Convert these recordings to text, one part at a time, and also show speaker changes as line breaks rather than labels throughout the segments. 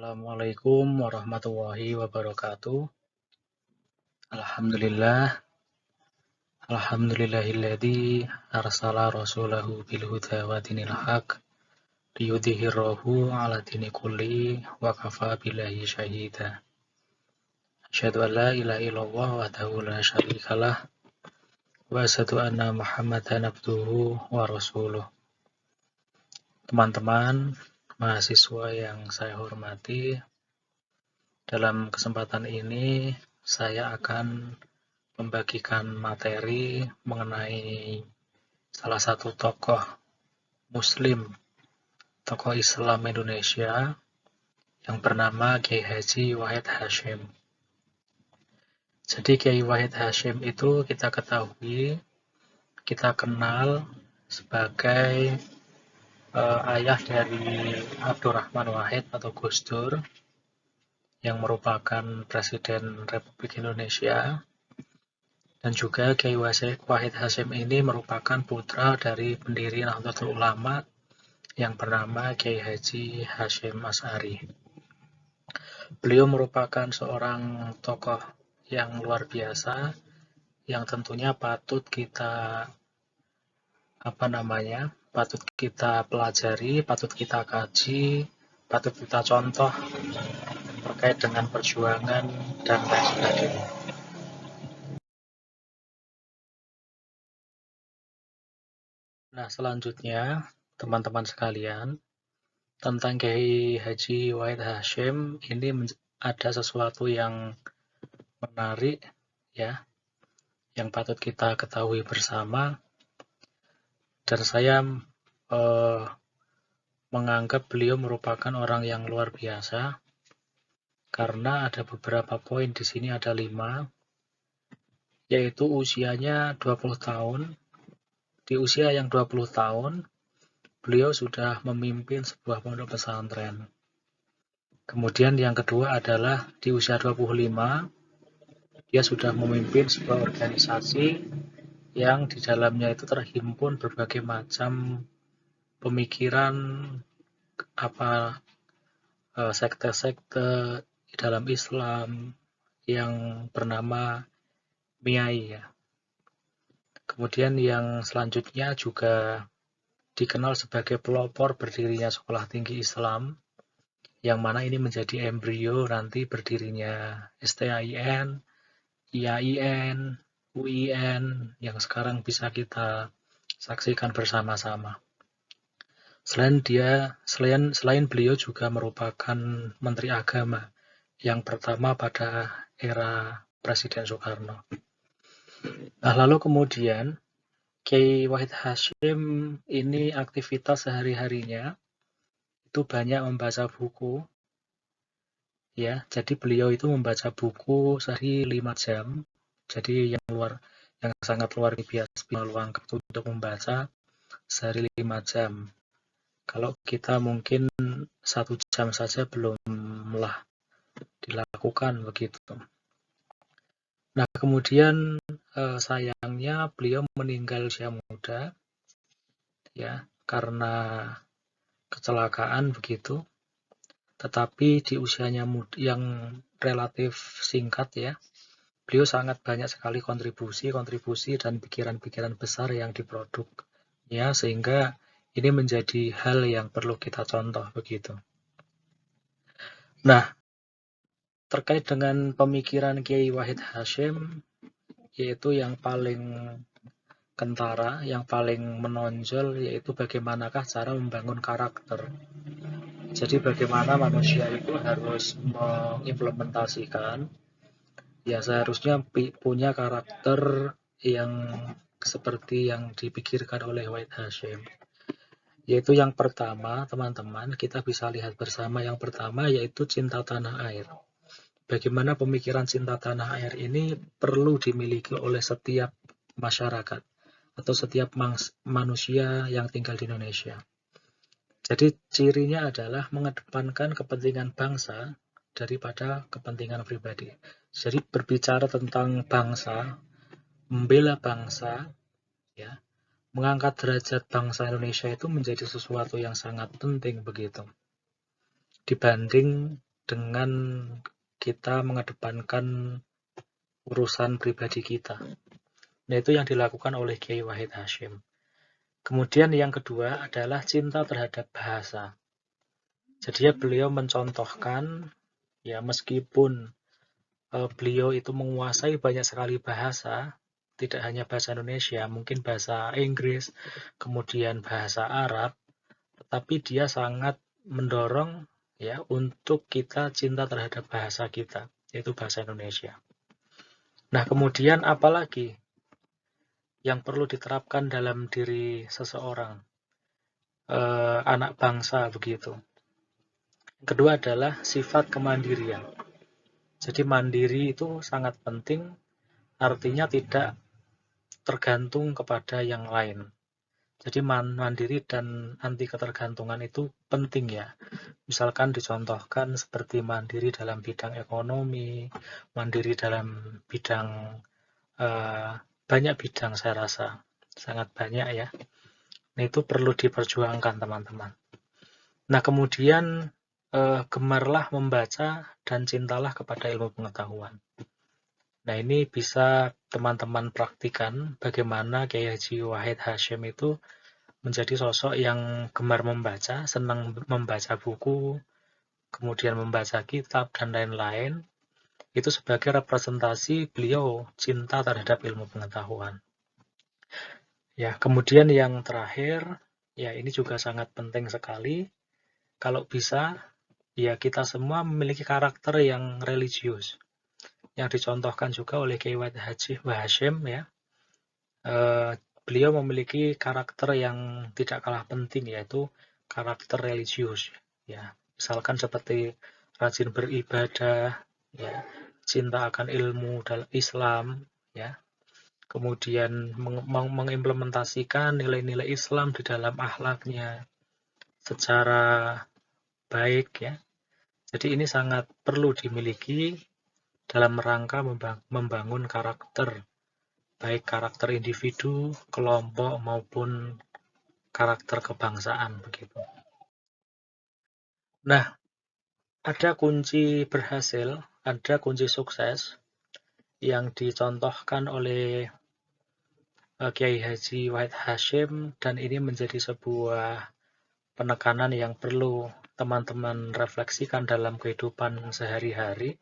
Assalamualaikum warahmatullahi wabarakatuh. Alhamdulillah, alhamdulillahilladzi arsala rasulahu bil huda wa dinil haq liyudhhirahu 'ala dini kulli wa kafa billahi syahida. Asyhadu an la ilaha illallah wahdahu la syarikalah wa asyhadu anna Muhammadan abduhu wa rasuluh. Teman-teman mahasiswa yang saya hormati, dalam kesempatan ini saya akan membagikan materi mengenai salah satu tokoh Muslim, tokoh Islam Indonesia yang bernama Kiai Haji Wahid Hasyim. Jadi Kiai Wahid Hasyim itu kita ketahui, kita kenal sebagai ayah dari Abdurrahman Wahid atau Gus Dur, yang merupakan Presiden Republik Indonesia, dan juga Kiai Wahid Hasyim ini merupakan putra dari pendiri Nahdlatul Ulama yang bernama Kiai Haji Hasyim Asy'ari. Beliau merupakan seorang tokoh yang luar biasa, yang tentunya patut kita pelajari, patut kita kaji, patut kita contoh terkait dengan perjuangan dan lain sebagainya. Nah, selanjutnya teman-teman sekalian, tentang Kiai Haji Wahid Hasyim ini ada sesuatu yang menarik ya, yang patut kita ketahui bersama, dan saya menganggap beliau merupakan orang yang luar biasa karena ada beberapa poin di sini, ada 5, yaitu usianya 20 tahun. Di usia yang 20 tahun beliau sudah memimpin sebuah pondok pesantren. Kemudian yang kedua adalah di usia 25 dia sudah memimpin sebuah organisasi yang di dalamnya itu terhimpun berbagai macam pemikiran sekte-sekte di dalam Islam yang bernama MIAI ya. Kemudian yang selanjutnya juga dikenal sebagai pelopor berdirinya Sekolah Tinggi Islam, yang mana ini menjadi embrio nanti berdirinya STAIN, IAIN, UIN yang sekarang bisa kita saksikan bersama-sama. Selain beliau juga merupakan Menteri Agama yang pertama pada era Presiden Soekarno. Nah, lalu kemudian Kiai Wahid Hasyim ini aktivitas sehari-harinya itu banyak membaca buku ya. Jadi beliau itu membaca buku sehari 5 jam. Jadi yang sangat luar biasa meluangkan untuk membaca sehari 5 jam. Kalau kita mungkin 1 jam saja belumlah dilakukan begitu. Nah, kemudian sayangnya beliau meninggal usia muda ya, karena kecelakaan begitu. Tetapi di usianya yang relatif singkat ya, beliau sangat banyak sekali kontribusi dan pikiran-pikiran besar yang diproduknya, sehingga ini menjadi hal yang perlu kita contoh begitu. Nah, terkait dengan pemikiran Kiai Wahid Hasyim, yaitu yang paling kentara, yang paling menonjol, yaitu bagaimanakah cara membangun karakter. Jadi bagaimana manusia itu harus mengimplementasikan, ya seharusnya punya karakter yang seperti yang dipikirkan oleh Wahid Hasyim. Yaitu yang pertama, teman-teman, kita bisa lihat bersama, yang pertama yaitu cinta tanah air. Bagaimana pemikiran cinta tanah air ini perlu dimiliki oleh setiap masyarakat atau setiap manusia yang tinggal di Indonesia. Jadi cirinya adalah mengedepankan kepentingan bangsa daripada kepentingan pribadi. Jadi berbicara tentang bangsa, membela bangsa, ya, mengangkat derajat bangsa Indonesia itu menjadi sesuatu yang sangat penting begitu. Dibanding dengan kita mengedepankan urusan pribadi kita. Nah, itu yang dilakukan oleh Kiai Wahid Hasyim. Kemudian yang kedua adalah cinta terhadap bahasa. Jadi beliau mencontohkan, ya meskipun beliau itu menguasai banyak sekali bahasa, tidak hanya bahasa Indonesia, mungkin bahasa Inggris, kemudian bahasa Arab, tetapi dia sangat mendorong ya untuk kita cinta terhadap bahasa kita, yaitu bahasa Indonesia. Nah, kemudian apalagi yang perlu diterapkan dalam diri seseorang, anak bangsa begitu. Kedua adalah sifat kemandirian. Jadi mandiri itu sangat penting, artinya tidak tergantung kepada yang lain. Jadi mandiri dan anti ketergantungan itu penting ya. Misalkan dicontohkan seperti mandiri dalam bidang ekonomi, mandiri dalam bidang banyak bidang saya rasa, sangat banyak ya. Nah, itu perlu diperjuangkan teman-teman. Nah, kemudian gemarlah membaca dan cintalah kepada ilmu pengetahuan. Nah, ini bisa teman-teman praktikan bagaimana Kiai Haji Wahid Hasyim itu menjadi sosok yang gemar membaca, senang membaca buku, kemudian membaca kitab, dan lain-lain. Itu sebagai representasi beliau cinta terhadap ilmu pengetahuan. Ya, kemudian yang terakhir, ya ini juga sangat penting sekali. Kalau bisa, ya kita semua memiliki karakter yang religius. Yang dicontohkan juga oleh Kiai Wahid Hasyim ya. Beliau memiliki karakter yang tidak kalah penting, yaitu karakter religius ya. Misalkan seperti rajin beribadah ya, cinta akan ilmu dalam Islam ya. Kemudian mengimplementasikan nilai-nilai Islam di dalam akhlaknya secara baik ya. Jadi ini sangat perlu dimiliki dalam rangka membangun karakter, baik karakter individu, kelompok, maupun karakter kebangsaan begitu. Nah, ada kunci berhasil, ada kunci sukses yang dicontohkan oleh Kiai Haji Wahid Hasyim, dan ini menjadi sebuah penekanan yang perlu teman-teman refleksikan dalam kehidupan sehari-hari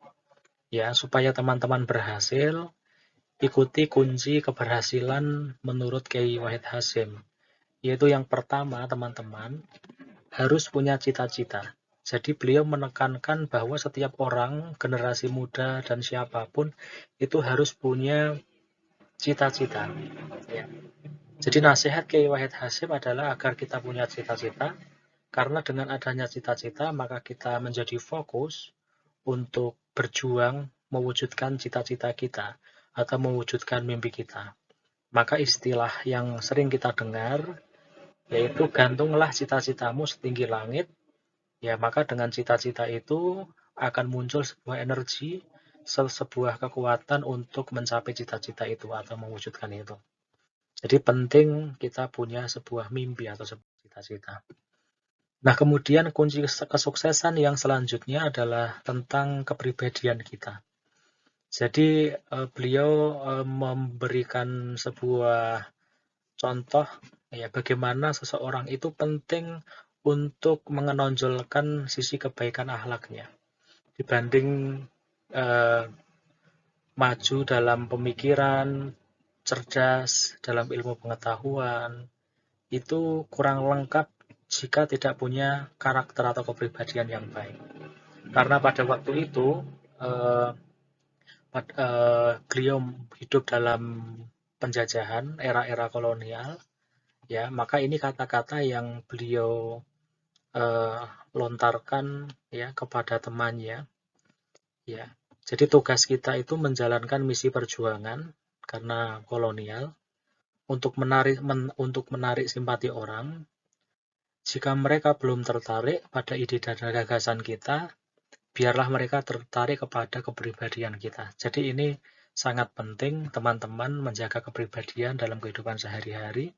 ya, supaya teman-teman berhasil. Ikuti kunci keberhasilan menurut Kiai Wahid Hasyim, yaitu yang pertama teman-teman harus punya cita-cita. Jadi beliau menekankan bahwa setiap orang, generasi muda dan siapapun itu harus punya cita-cita ya. Jadi nasihat Kiai Wahid Hasyim adalah agar kita punya cita-cita, karena dengan adanya cita-cita maka kita menjadi fokus untuk berjuang mewujudkan cita-cita kita atau mewujudkan mimpi kita. Maka istilah yang sering kita dengar yaitu gantunglah cita-citamu setinggi langit. Ya, maka dengan cita-cita itu akan muncul sebuah energi, sebuah kekuatan untuk mencapai cita-cita itu atau mewujudkan itu. Jadi penting kita punya sebuah mimpi atau sebuah cita-cita. Nah, kemudian kunci kesuksesan yang selanjutnya adalah tentang kepribadian kita. Jadi beliau memberikan sebuah contoh ya bagaimana seseorang itu penting untuk menonjolkan sisi kebaikan akhlaknya dibanding maju dalam pemikiran, cerdas dalam ilmu pengetahuan, itu kurang lengkap jika tidak punya karakter atau kepribadian yang baik. Karena pada waktu itu beliau hidup dalam penjajahan era-era kolonial ya, maka ini kata-kata yang beliau lontarkan ya kepada temannya ya. Jadi tugas kita itu menjalankan misi perjuangan karena kolonial untuk menarik simpati orang. Jika mereka belum tertarik pada ide dan gagasan kita, biarlah mereka tertarik kepada kepribadian kita. Jadi ini sangat penting teman-teman menjaga kepribadian dalam kehidupan sehari-hari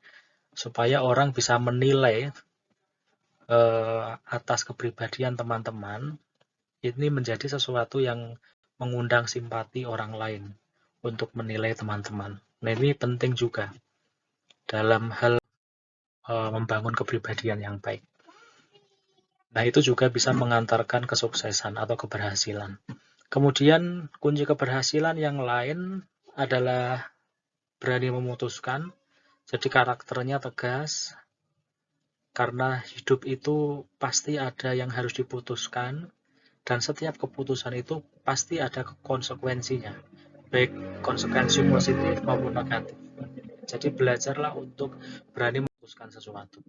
supaya orang bisa menilai atas kepribadian teman-teman ini menjadi sesuatu yang mengundang simpati orang lain untuk menilai teman-teman. Nah, ini penting juga dalam hal membangun kepribadian yang baik. Nah, itu juga bisa mengantarkan kesuksesan atau keberhasilan. Kemudian, kunci keberhasilan yang lain adalah berani memutuskan, jadi karakternya tegas, karena hidup itu pasti ada yang harus diputuskan, dan setiap keputusan itu pasti ada konsekuensinya, baik konsekuensi positif maupun negatif. Jadi belajarlah untuk berani memutuskan sesuatu.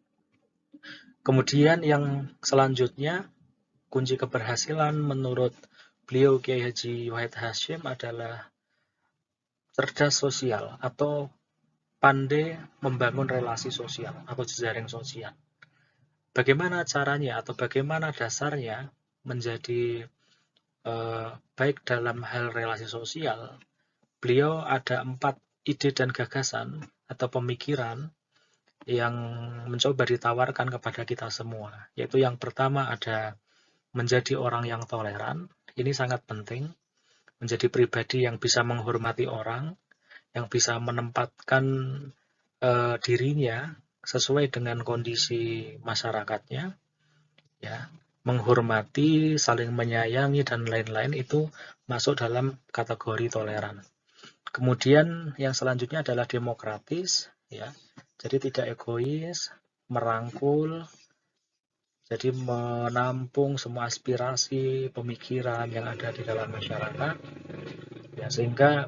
Kemudian yang selanjutnya, kunci keberhasilan menurut beliau Kiai Haji Wahid Hasyim adalah cerdas sosial atau pandai membangun relasi sosial atau jejaring sosial. Bagaimana caranya atau bagaimana dasarnya menjadi baik dalam hal relasi sosial? Beliau ada 4 ide dan gagasan atau pemikiran yang mencoba ditawarkan kepada kita semua. Yaitu yang pertama ada menjadi orang yang toleran. Ini sangat penting. Menjadi pribadi yang bisa menghormati orang, yang bisa menempatkan dirinya sesuai dengan kondisi masyarakatnya, ya, menghormati, saling menyayangi dan lain-lain itu masuk dalam kategori toleran. Kemudian yang selanjutnya adalah demokratis, ya, jadi tidak egois, merangkul, jadi menampung semua aspirasi, pemikiran yang ada di dalam masyarakat, ya, sehingga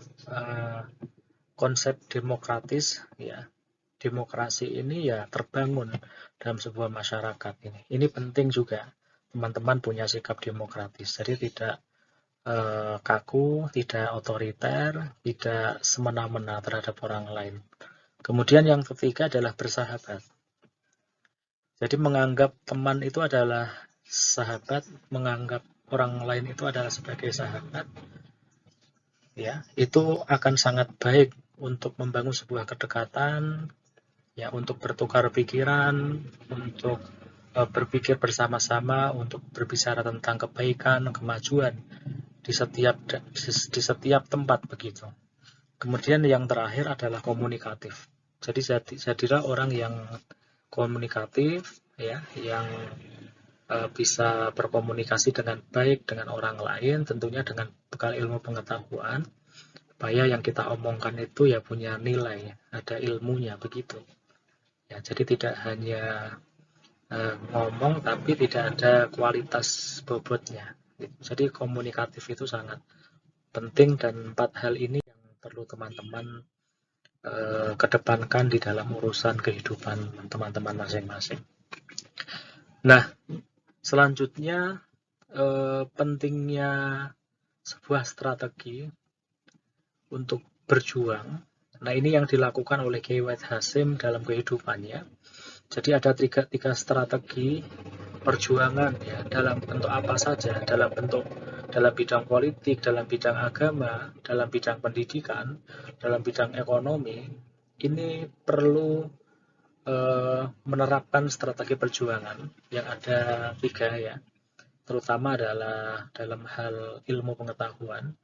konsep demokratis, ya, demokrasi ini ya terbangun dalam sebuah masyarakat ini. Ini penting juga teman-teman punya sikap demokratis. Jadi tidak kaku, tidak otoriter, tidak semena-mena terhadap orang lain. Kemudian yang ketiga adalah bersahabat. Jadi menganggap teman itu adalah sahabat, menganggap orang lain itu adalah sebagai sahabat, ya, itu akan sangat baik untuk membangun sebuah kedekatan, ya, untuk bertukar pikiran, untuk berpikir bersama-sama, untuk berbicara tentang kebaikan, kemajuan di setiap tempat begitu. Kemudian yang terakhir adalah komunikatif. Jadi jadilah orang yang komunikatif, ya, yang bisa berkomunikasi dengan baik dengan orang lain, tentunya dengan bekal ilmu pengetahuan, supaya yang kita omongkan itu ya punya nilai, ada ilmunya begitu. Ya, jadi tidak hanya ngomong tapi tidak ada kualitas bobotnya. Jadi komunikatif itu sangat penting dan 4 hal ini yang perlu teman-teman kedepankan di dalam urusan kehidupan teman-teman masing-masing. Nah, selanjutnya pentingnya sebuah strategi untuk berjuang. Nah, ini yang dilakukan oleh Kiai Wahid Hasyim dalam kehidupannya. Jadi ada tiga strategi perjuangan, ya, dalam bentuk apa saja, dalam bidang politik, dalam bidang agama, dalam bidang pendidikan, dalam bidang ekonomi. Ini perlu menerapkan strategi perjuangan yang ada 3, ya, terutama adalah dalam hal ilmu pengetahuan,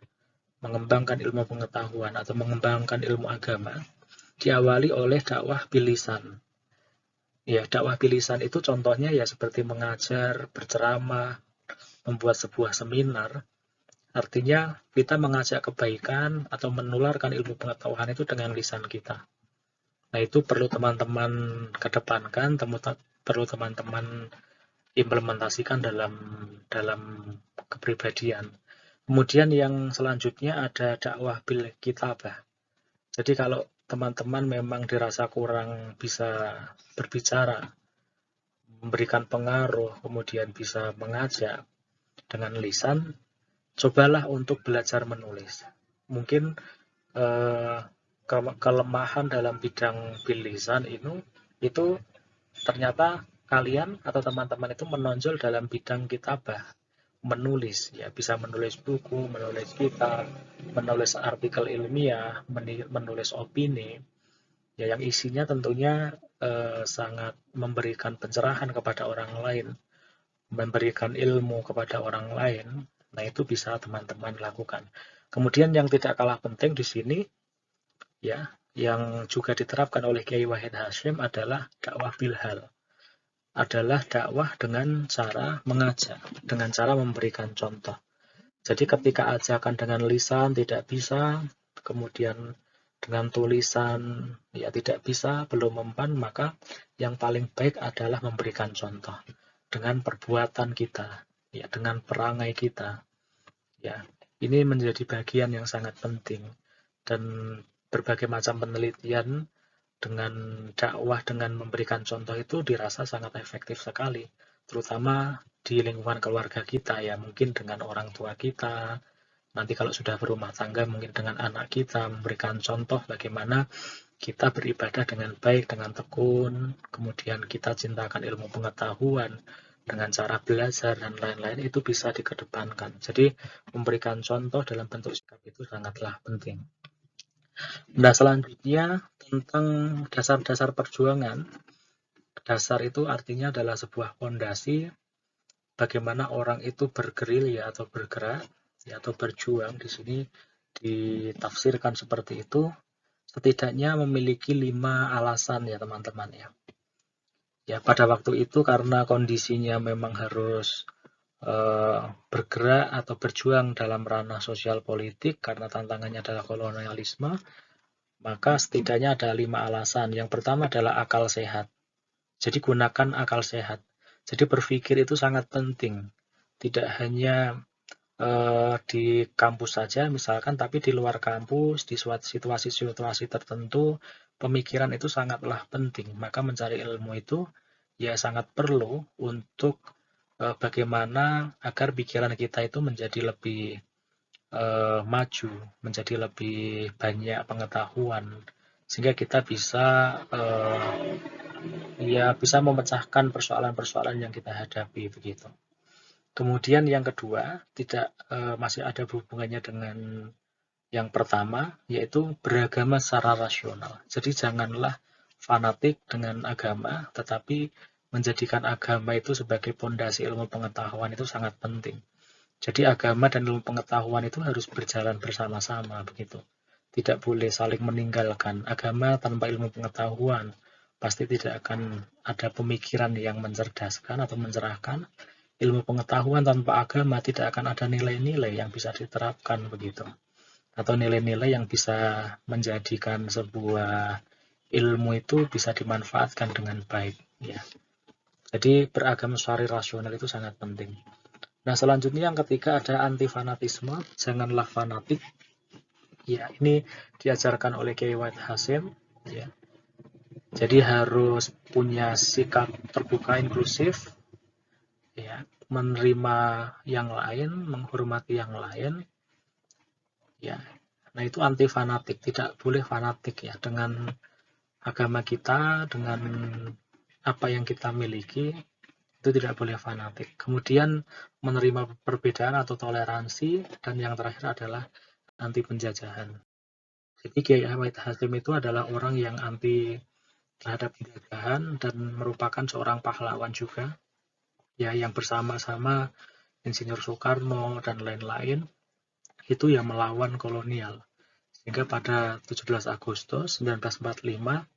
mengembangkan ilmu pengetahuan atau mengembangkan ilmu agama, diawali oleh dakwah bilisan. Ya, dakwah bilisan itu contohnya ya seperti mengajar, berceramah, membuat sebuah seminar. Artinya kita mengajak kebaikan atau menularkan ilmu pengetahuan itu dengan lisan kita. Nah, itu perlu teman-teman kedepankan, perlu teman-teman implementasikan dalam kepribadian. Kemudian yang selanjutnya ada dakwah bil kitabah. Jadi kalau teman-teman memang dirasa kurang bisa berbicara, memberikan pengaruh, kemudian bisa mengajak dengan lisan, cobalah untuk belajar menulis. Mungkin kelemahan dalam bidang bilisan itu ternyata kalian atau teman-teman itu menonjol dalam bidang kitabah, menulis, ya, bisa menulis buku, menulis kitab, menulis artikel ilmiah, menulis opini, ya, yang isinya tentunya sangat memberikan pencerahan kepada orang lain, memberikan ilmu kepada orang lain, Nah, itu bisa teman-teman lakukan. Kemudian yang tidak kalah penting di sini, ya, yang juga diterapkan oleh Kiai Wahid Hasyim adalah dakwah bilhal. Adalah dakwah dengan cara mengajak, dengan cara memberikan contoh. Jadi ketika ajakan dengan lisan tidak bisa, kemudian dengan tulisan ya tidak bisa, belum mempan, maka yang paling baik adalah memberikan contoh dengan perbuatan kita, ya, dengan perangai kita. Ya, ini menjadi bagian yang sangat penting, dan berbagai macam penelitian dengan dakwah dengan memberikan contoh itu dirasa sangat efektif sekali, terutama di lingkungan keluarga kita, ya, mungkin dengan orang tua kita, nanti kalau sudah berumah tangga mungkin dengan anak kita, memberikan contoh bagaimana kita beribadah dengan baik, dengan tekun, kemudian kita cintakan ilmu pengetahuan dengan cara belajar dan lain-lain, itu bisa dikedepankan. Jadi memberikan contoh dalam bentuk sikap itu sangatlah penting. Nah, selanjutnya tentang dasar-dasar perjuangan. Dasar itu artinya adalah sebuah fondasi bagaimana orang itu bergerilya atau bergerak, ya, atau berjuang. Di sini ditafsirkan seperti itu, setidaknya memiliki 5 alasan, ya teman-teman, ya. Ya, pada waktu itu karena kondisinya memang harus bergerak atau berjuang dalam ranah sosial politik karena tantangannya adalah kolonialisme, maka setidaknya ada 5 alasan. Yang pertama adalah akal sehat. Jadi gunakan akal sehat. Jadi berpikir itu sangat penting. Tidak hanya di kampus saja misalkan, tapi di luar kampus, di situasi-situasi tertentu, pemikiran itu sangatlah penting. Maka mencari ilmu itu ya sangat perlu untuk bagaimana agar pikiran kita itu menjadi lebih maju, menjadi lebih banyak pengetahuan, sehingga kita bisa ya bisa memecahkan persoalan-persoalan yang kita hadapi begitu. Kemudian yang kedua, tidak masih ada hubungannya dengan yang pertama, yaitu beragama secara rasional. Jadi janganlah fanatik dengan agama, tetapi menjadikan agama itu sebagai pondasi ilmu pengetahuan itu sangat penting. Jadi agama dan ilmu pengetahuan itu harus berjalan bersama-sama begitu. Tidak boleh saling meninggalkan. Agama tanpa ilmu pengetahuan pasti tidak akan ada pemikiran yang mencerdaskan atau mencerahkan. Ilmu pengetahuan tanpa agama tidak akan ada nilai-nilai yang bisa diterapkan begitu. Atau nilai-nilai yang bisa menjadikan sebuah ilmu itu bisa dimanfaatkan dengan baik, ya. Jadi beragama secara rasional itu sangat penting. Nah, selanjutnya yang ketiga ada anti fanatisme, janganlah fanatik. Ya, ini diajarkan oleh Kiai Wahid Hasyim, ya. Jadi harus punya sikap terbuka inklusif, ya, menerima yang lain, menghormati yang lain, ya. Nah, itu anti fanatik, tidak boleh fanatik, ya, dengan agama kita, dengan apa yang kita miliki, itu tidak boleh fanatik. Kemudian menerima perbedaan atau toleransi, dan yang terakhir adalah anti penjajahan. Jadi Kiai Wahid Hasyim itu adalah orang yang anti terhadap penjajahan dan merupakan seorang pahlawan juga, ya, yang bersama-sama Insinyur Soekarno dan lain-lain itu yang melawan kolonial. Sehingga pada 17 Agustus 1945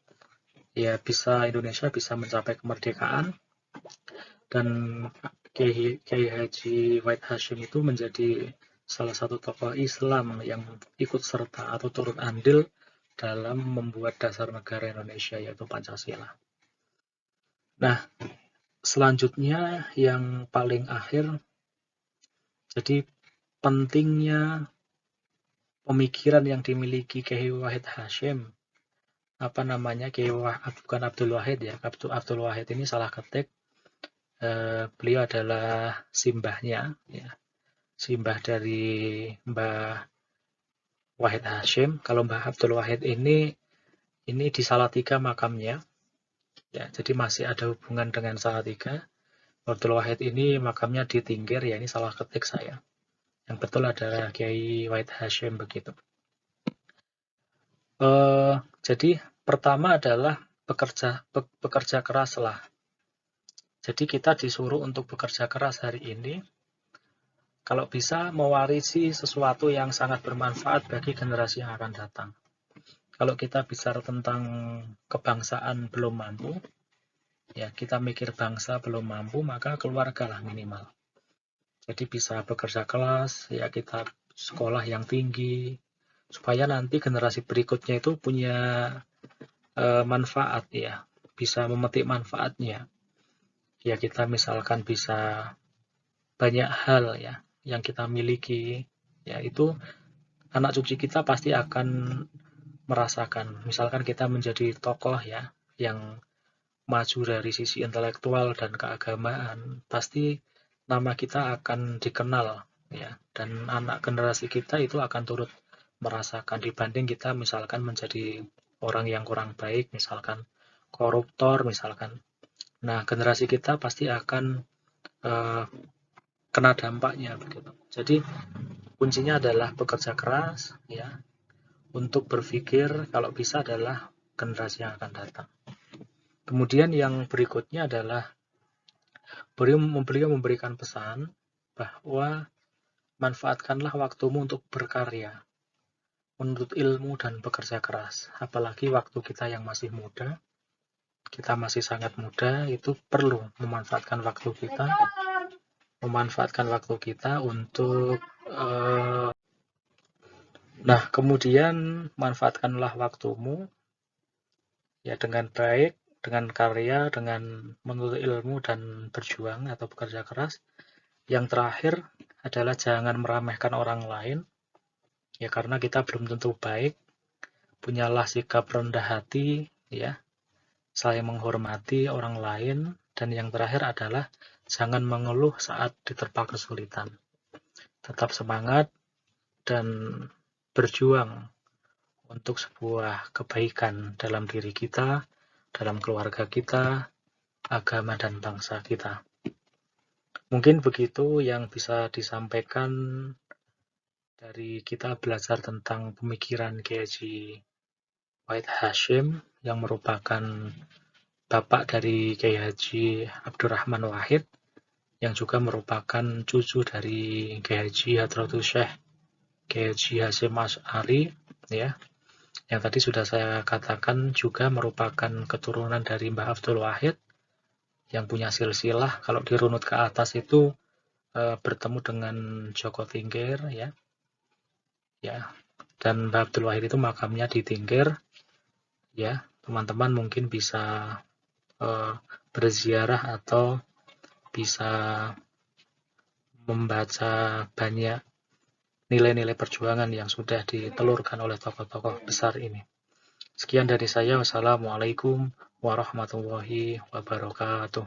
ya Indonesia bisa mencapai kemerdekaan, dan Kiai Haji Wahid Hasyim itu menjadi salah satu tokoh Islam yang ikut serta atau turut andil dalam membuat dasar negara Indonesia, yaitu Pancasila. Nah, selanjutnya yang paling akhir, jadi pentingnya pemikiran yang dimiliki Kiai Wahid Hasyim, bukan Abdul Wahid, ya. Abdul Wahid ini salah ketik. Beliau adalah simbahnya, ya. Simbah dari Mbah Wahid Hasyim. Kalau Mbah Abdul Wahid ini di Salatiga makamnya, ya, jadi masih ada hubungan dengan Salatiga. Abdul Wahid ini makamnya di Tingkir, ya, ini salah ketik saya. Yang betul adalah Kiai Wahid Hasyim begitu. Jadi pertama adalah bekerja keraslah. Jadi kita disuruh untuk bekerja keras hari ini, Kalau bisa mewarisi sesuatu yang sangat bermanfaat bagi generasi yang akan datang. Kalau kita bicara tentang kebangsaan belum mampu, ya kita mikir bangsa belum mampu, maka keluarga lah minimal. Jadi bisa bekerja keras, ya kita sekolah yang tinggi, supaya nanti generasi berikutnya itu punya manfaat, ya, bisa memetik manfaatnya. Ya kita misalkan bisa banyak hal ya yang kita miliki, ya itu anak cucu kita pasti akan merasakan. Misalkan kita menjadi tokoh ya yang maju dari sisi intelektual dan keagamaan, pasti nama kita akan dikenal ya, dan anak generasi kita itu akan turut merasakan dibanding kita misalkan menjadi orang yang kurang baik, misalkan koruptor misalkan. Nah, generasi kita pasti akan kena dampaknya begitu. Jadi kuncinya adalah bekerja keras ya, untuk berpikir kalau bisa adalah generasi yang akan datang. Kemudian yang berikutnya adalah beliau memberikan pesan bahwa manfaatkanlah waktumu untuk berkarya, menuntut ilmu dan bekerja keras. Apalagi waktu kita yang masih muda, kita masih sangat muda, itu perlu memanfaatkan waktu kita untuk nah, kemudian manfaatkanlah waktumu ya dengan baik, dengan karya, dengan menuntut ilmu dan berjuang atau bekerja keras. Yang terakhir adalah jangan meremehkan orang lain, ya karena kita belum tentu baik. Punyalah sikap rendah hati, ya, saling menghormati orang lain. Dan yang terakhir adalah jangan mengeluh saat diterpa kesulitan. Tetap semangat dan berjuang untuk sebuah kebaikan dalam diri kita, dalam keluarga kita, agama dan bangsa kita. Mungkin begitu yang bisa disampaikan dari kita belajar tentang pemikiran Kiai Haji Wahid Hasyim yang merupakan bapak dari Kiai Haji Abdurrahman Wahid, yang juga merupakan cucu dari Kiai Haji Hadratus Syekh Kiai Haji Hasyim Asy'ari ya. Yang tadi sudah saya katakan juga merupakan keturunan dari Mbah Abdul Wahid yang punya silsilah. Kalau dirunut ke atas itu bertemu dengan Joko Tingkir ya. Dan Mbah Abdul Wahid itu makamnya di Tingkir ya. Teman-teman mungkin bisa berziarah atau bisa membaca banyak nilai-nilai perjuangan yang sudah ditelurkan oleh tokoh-tokoh besar ini. Sekian dari saya. Wassalamualaikum warahmatullahi wabarakatuh.